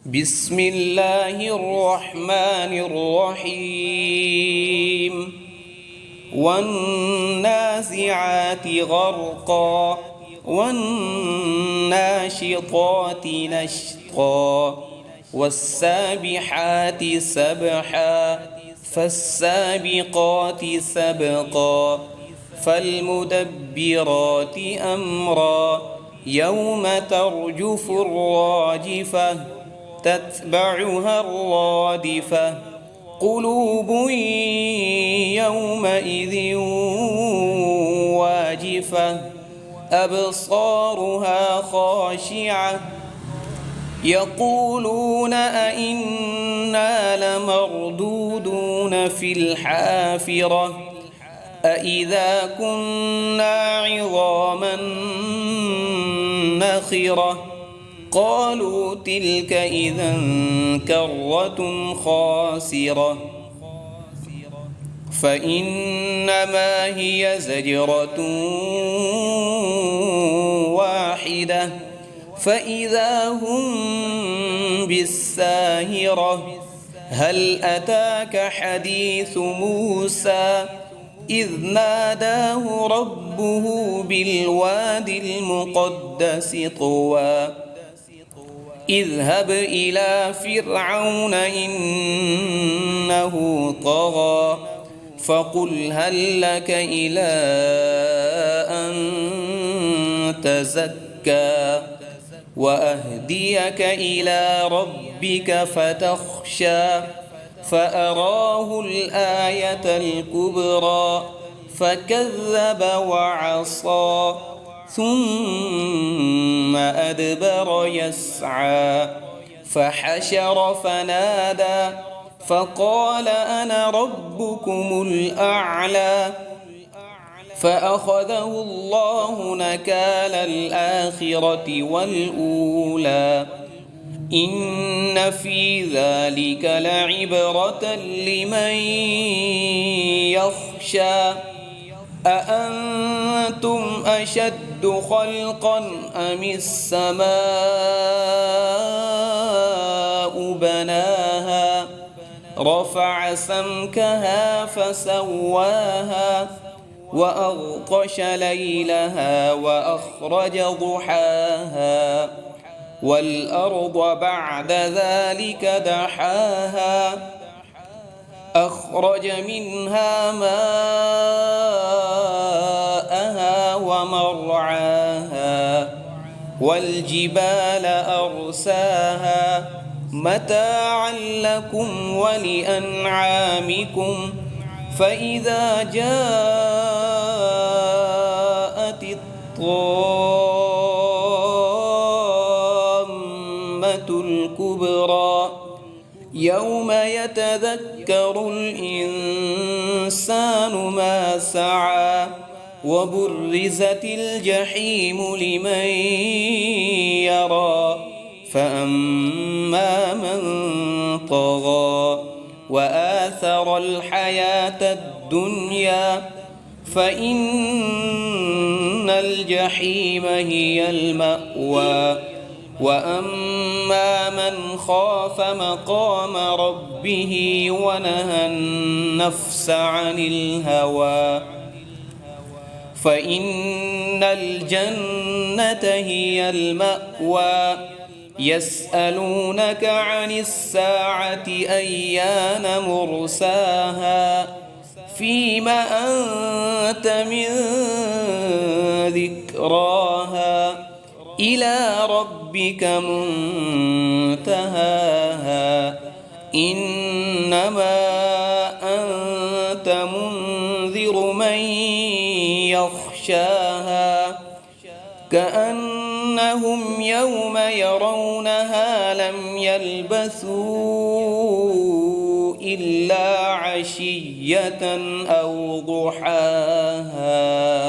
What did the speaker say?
بسم الله الرحمن الرحيم والنازعات غرقا والناشطات نشطا والسابحات سبحا فالسابقات سبقا فالمدبرات أمرا يوم ترجف الراجفة تتبعها الرادفة قلوب يومئذ واجفة أبصارها خاشعة يقولون أئنا لمردودون في الحافرة أئذا كنا عظاما نخرة قالوا تلك إذا كرة خاسرة فإنما هي زجرة واحدة فإذا هم بالساهرة هل أتاك حديث موسى إذ ناداه ربه بالواد المقدس طوى اذهب إلى فرعون إنه طغى فقل هل لك إلى أن تزكى وأهديك إلى ربك فتخشى فأراه الآية الكبرى فكذب وعصى ثم أدبر يسعى فحشر فنادى فقال أنا ربكم الأعلى فأخذه الله نكال الآخرة والأولى إن في ذلك لعبرة لمن يخشى أأنتم أشد خلقا أم السماء بناها رفع سمكها فسواها وأغطش ليلها وأخرج ضحاها والأرض بعد ذلك دحاها أخرج منها ماءها ومرعاها والجبال أرساها متاعا لكم ولأنعامكم فإذا جاءت الطامة الكبرى يوم يتذكر الإنسان ما سعى وبرزت الجحيم لمن يرى فأما من طغى وآثر الحياة الدنيا فإن الجحيم هي المأوى وأما من خاف مقام ربه ونهى النفس عن الهوى فإن الجنة هي المأوى يسألونك عن الساعة أيان مرساها فيم أنت من ذكراها إلى ربك منتهاها إنما أنت منذر من يخشاها كأنهم يوم يرونها لم يلبثوا إلا عشية أو ضحاها.